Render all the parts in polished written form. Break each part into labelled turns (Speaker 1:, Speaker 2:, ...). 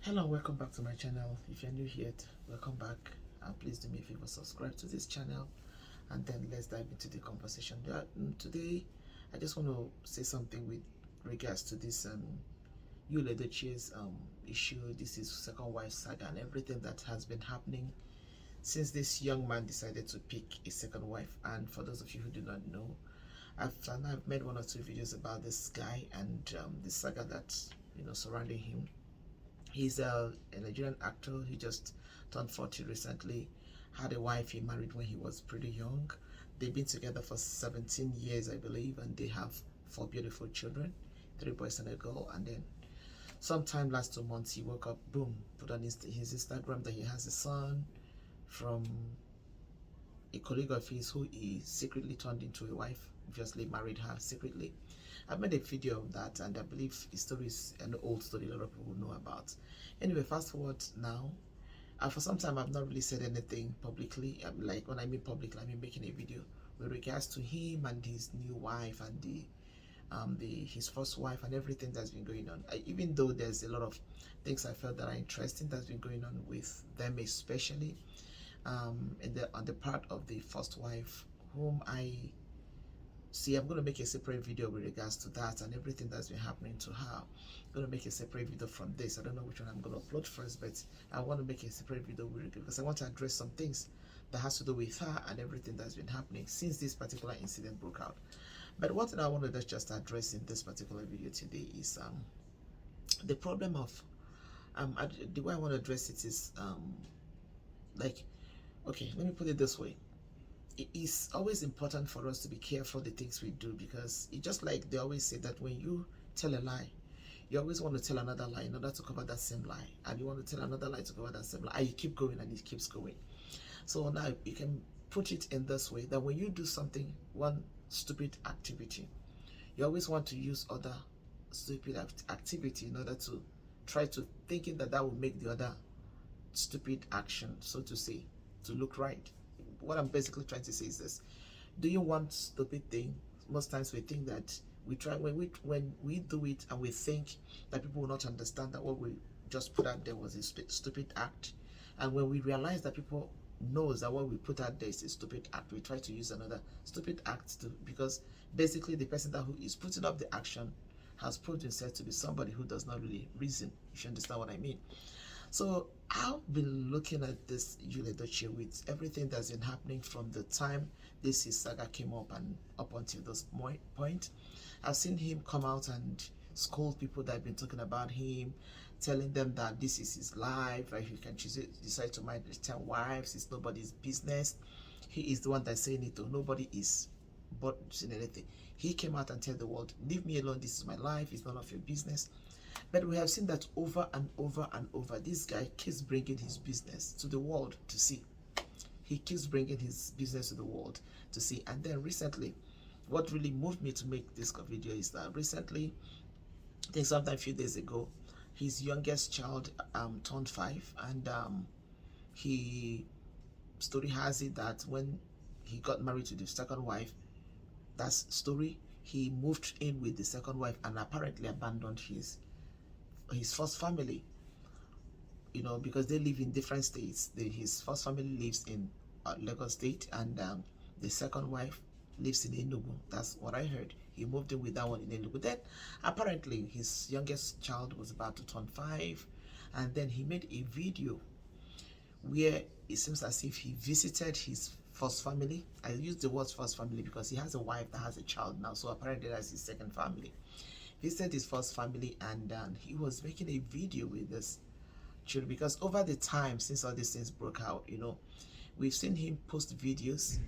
Speaker 1: Hello, welcome back to my channel. If you're new here, welcome back. Please do me a favor, subscribe to this channel, and then let's dive into the conversation. Today, I just want to say something with regards to this Yul Edochie's issue. This is second wife saga and everything that has been happening since this young man decided to pick a second wife. And for those of you who do not know, I've made one or two videos about this guy and the saga that surrounding him. He's a Nigerian actor. He just turned 40 recently. Had a wife he married when he was pretty young. They've been together for 17 years, I believe, and they have 4 beautiful children, 3 boys and a girl. And then sometime last 2 months, he woke up, boom, put on his Instagram that he has a son from a colleague of his who he secretly turned into a wife, obviously married her secretly. I've made a video of that, and I believe his story is an old story a lot of people will know about. Anyway, fast forward now. For some time, I've not really said anything publicly. Like when I mean publicly, I mean making a video with regards to him and his new wife and his first wife and everything that's been going on. Even though there's a lot of things I felt that are interesting that's been going on with them, especially on the part of the first wife, whom I'm going to make a separate video with regards to that and everything that's been happening to her. I'm going to make a separate video from this. I don't know which one I'm going to upload first, but I want to make a separate video with it because I want to address some things that has to do with her and everything that's been happening since this particular incident broke out. But what I want to just address in this particular video today is the problem of the way I want to address it is okay, let me put it this way. It is always important for us to be careful the things we do, because it's just like they always say that when you tell a lie, you always want to tell another lie in order to cover that same lie, and you want to tell another lie to cover that same lie, and you keep going and it keeps going. So now you can put it in this way, that when you do something, one stupid activity, you always want to use other stupid activity in order to try to thinking that will make the other stupid action, so to say, to look right. What I'm basically trying to say is this: do you want stupid thing? Most times we think that we try when we do it and we think that people will not understand that what we just put out there was a stupid act, and when we realize that people knows that what we put out there is a stupid act, we try to use another stupid act to, because basically the person who is putting up the action has proved himself to be somebody who does not really reason, if you understand what I mean. So I've been looking at this Yul Edochie with everything that's been happening from the time this his saga came up and up until this point. I've seen him come out and scold people that have been talking about him, telling them that this is his life, right? He can decide to marry 10 wives, it's nobody's business. He is the one that's saying it, though nobody is but saying anything. He came out and told the world, leave me alone, this is my life, it's none of your business. But we have seen that over and over and over, this guy keeps bringing his business to the world to see. He keeps bringing his business to the world to see. And then recently, what really moved me to make this video is that recently, I think sometime a few days ago, his youngest child turned 5, and story has it that when he got married to the second wife, that's story, he moved in with the second wife and apparently abandoned his first family, because they live in different states. His first family lives in Lagos State, and the second wife lives in Enugu. That's what I heard. He moved in with that one in Enugu. Then apparently his youngest child was about to turn 5, and then he made a video where it seems as if he visited his first family. I use the word first family because he has a wife that has a child now, so apparently that's his second family. Visited his first family, and he was making a video with this children, because over the time since all these things broke out, we've seen him post videos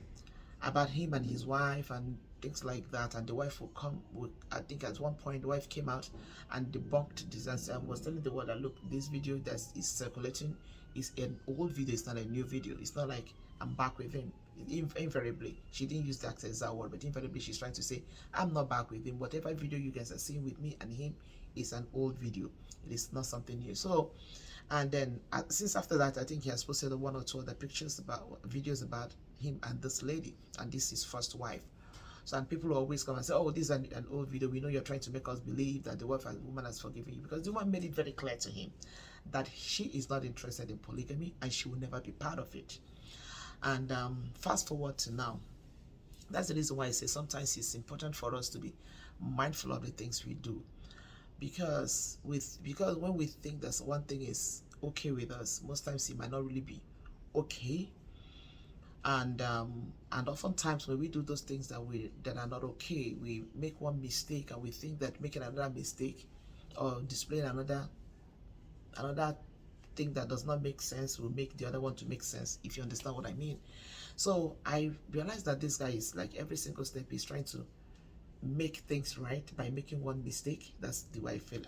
Speaker 1: about him and his wife and things like that, and the wife will come with, I think at one point the wife came out and debunked this and was telling the world that, look, this video that is circulating is an old video, it's not a new video. It's not like I'm back with him. Invariably, she didn't use that exact word, but invariably she's trying to say, I'm not back with him. Whatever video you guys are seeing with me and him is an old video. It is not something new. So, and then since after that, I think he has posted 1 or 2 other videos about him and this lady, and this is his first wife. So, and people always come and say, oh, this is an old video. We know you're trying to make us believe that the woman has forgiven you, because the woman made it very clear to him that she is not interested in polygamy and she will never be part of it. And fast forward to now. That's the reason why I say sometimes it's important for us to be mindful of the things we do, because when we think that one thing is okay with us, most times it might not really be okay. And oftentimes when we do those things that are not okay, we make one mistake and we think that making another mistake or displaying another thing that does not make sense will make the other one to make sense, if you understand what I mean. So I realized that this guy is like, every single step he's trying to make things right by making one mistake. That's the way I feel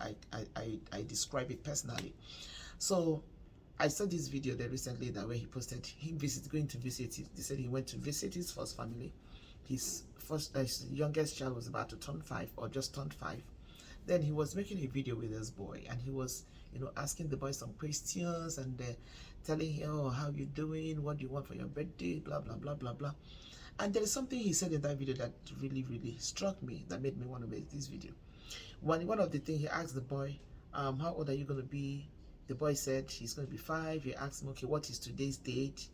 Speaker 1: I describe it personally. So I saw this video there recently that where he posted him going to visit it. They said he went to visit his first family. His youngest child was about to turn 5 or just turned 5. Then he was making a video with this boy, and he was, asking the boy some questions and telling him, oh, how you doing? What do you want for your birthday? Blah, blah, blah, blah, blah. And there is something he said in that video that really, really struck me, that made me want to make this video. One of the things he asked the boy, how old are you going to be? The boy said he's going to be 5. He asked him, okay, what is today's date?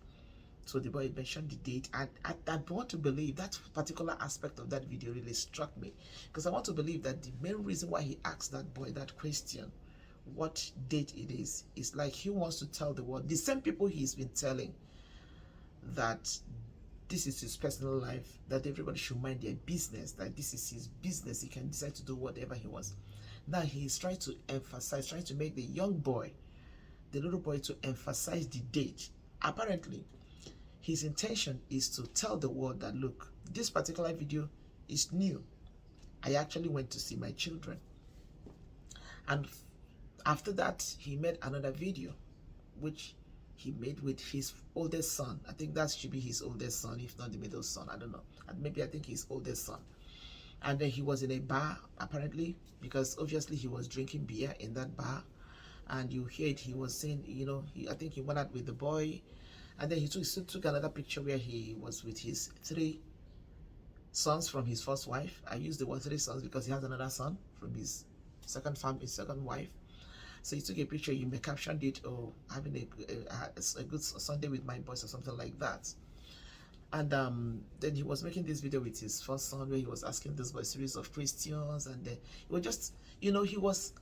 Speaker 1: So the boy mentioned the date. And I want to believe that particular aspect of that video really struck me, because I want to believe that the main reason why he asked that boy that question, what date it is like he wants to tell the world, the same people he's been telling that this is his personal life, that everybody should mind their business, that this is his business, he can decide to do whatever he wants. Now he's trying to emphasize, trying to make the young boy, the little boy, to emphasize the date. Apparently, his intention is to tell the world that, look, this particular video is new. I actually went to see my children. And after that, he made another video, which he made with his oldest son. I think that should be his oldest son, if not the middle son. I don't know. And maybe I think his oldest son. And then he was in a bar, apparently, because obviously he was drinking beer in that bar. And you hear it, he was saying, I think he went out with the boy. And then he took another picture where he was with his 3 sons from his first wife. I use the word 3 sons because he has another son from his second wife. So he took a picture, you may caption it, or having a good Sunday with my boys or something like that. And then he was making this video with his first son where he was asking this boy a series of questions, and he was just, he was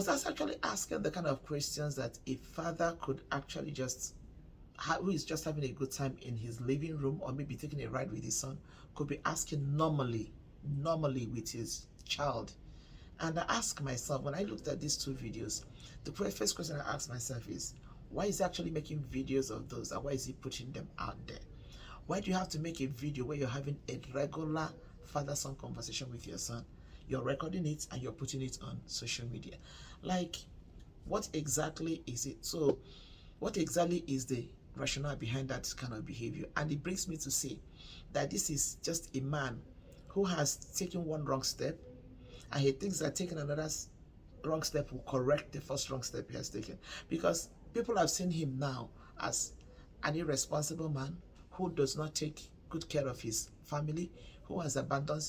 Speaker 1: actually asking the kind of questions that a father could actually just, who is just having a good time in his living room or maybe taking a ride with his son, could be asking normally with his child. And I asked myself, when I looked at these 2 videos, the first question I asked myself is, why is he actually making videos of those, and why is he putting them out there? Why do you have to make a video where you're having a regular father-son conversation with your son? You're recording it and you're putting it on social media. Like, what exactly is it? So, what exactly is the rationale behind that kind of behavior? And it brings me to say that this is just a man who has taken one wrong step, and he thinks that taking another wrong step will correct the first wrong step he has taken. Because people have seen him now as an irresponsible man who does not take good care of his family, who has abandoned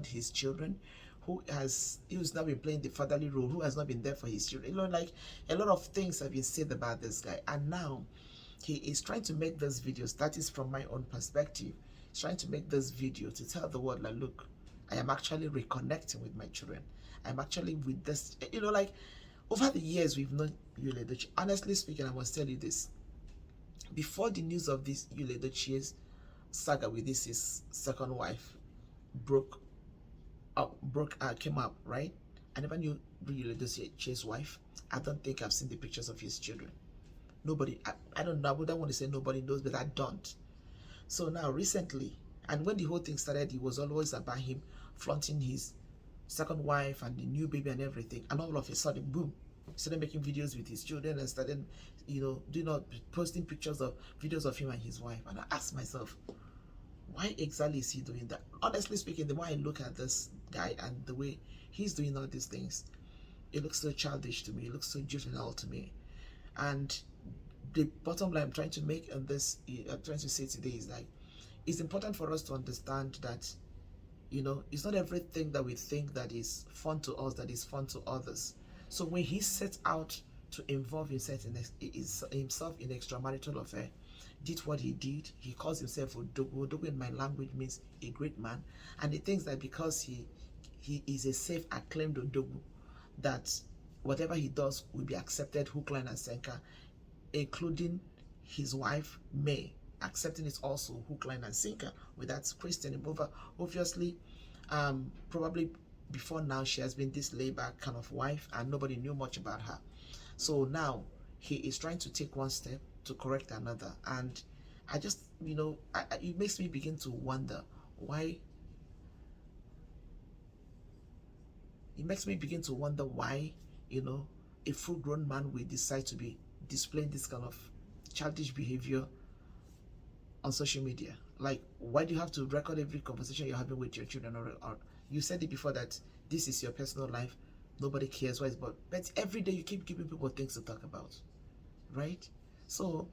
Speaker 1: his children, who's now been playing the fatherly role, who has not been there for his children. Like, a lot of things have been said about this guy, and now he is trying to make these videos. That is from my own perspective. He's trying to make this video to tell the world, like, look, I am actually reconnecting with my children. I'm actually with this, like, over the years we've known Yul Edochie. Honestly speaking, I must tell you this. Before the news of this Yul Edochie's saga with his second wife came up, right? I never knew Yul Edochie's wife. I don't think I've seen the pictures of his children. Nobody, I don't know, I wouldn't want to say nobody knows, but I don't. So now recently, and when the whole thing started, it was always about him flaunting his second wife and the new baby and everything. And all of a sudden, boom, he started making videos with his children and started, posting videos of him and his wife. And I asked myself, why exactly is he doing that? Honestly speaking, the more I look at this guy and the way he's doing all these things, it looks so childish to me. It looks so juvenile to me. And the bottom line I'm trying to make on this, I'm trying to say today is like, it's important for us to understand that, it's not everything that we think that is fun to us that is fun to others. So when he sets out to involve himself in extramarital affair, did what he did, he calls himself Odogu. Odogu in my language means a great man, and he thinks that because he is a safe acclaimed Odogu, that whatever he does will be accepted hook, line, and sinker, including his wife May accepting it also hook, line, and sinker with that Christian. Obviously, probably before now she has been this laid back kind of wife and nobody knew much about her. So now he is trying to take one step to correct another, and I just, it makes me begin to wonder why. It makes me begin to wonder why, a full-grown man will decide to be displaying this kind of childish behavior on social media. Like, why do you have to record every conversation you're having with your children? Or you said it before that this is your personal life, nobody cares what it's about, but every day you keep giving people things to talk about, right? So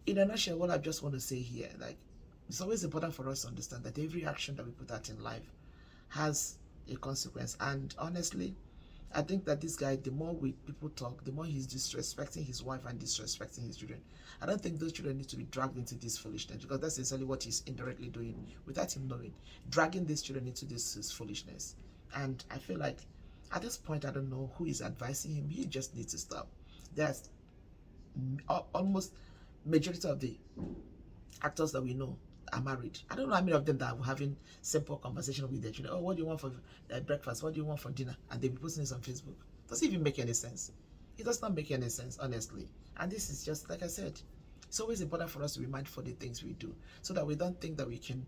Speaker 1: in a nutshell, what I just want to say here, like, it's always important for us to understand that every action that we put out in life has a consequence. And honestly, I think that this guy, the more people talk, the more he's disrespecting his wife and disrespecting his children. I don't think those children need to be dragged into this foolishness, because that's essentially what he's indirectly doing without him knowing, dragging these children into this foolishness. And I feel like at this point, I don't know who is advising him. He just needs to stop. There's almost majority of the actors that we know are married. I don't know how many of them that are having simple conversation with their children. Oh, what do you want for breakfast? What do you want for dinner? And they'll be posting this on Facebook. Does it even make any sense? It does not make any sense, honestly. And this is just, like I said, it's always important for us to be mindful of the things we do, so that we don't think that we can,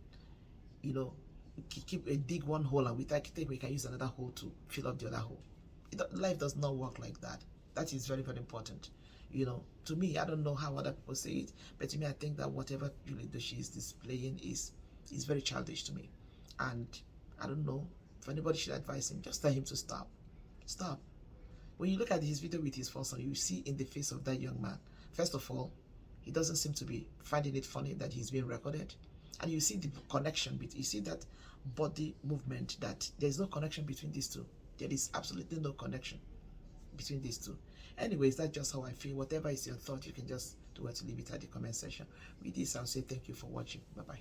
Speaker 1: dig one hole and we think we can use another hole to fill up the other hole. Life does not work like that. That is very, very important. To me, I don't know how other people say it, but to me, I think that whatever Yul Edochie is displaying is very childish to me. And I don't know if anybody should advise him, just tell him to stop. Stop. When you look at his video with his first son, you see in the face of that young man, first of all, he doesn't seem to be finding it funny that he's being recorded. And you see the connection, you see that body movement, that there's no connection between these two. There is absolutely no connection between these two. Anyways, that's just how I feel. Whatever is your thought, you can just do it to leave it at the comment section. With this, I'll say thank you for watching. Bye-bye.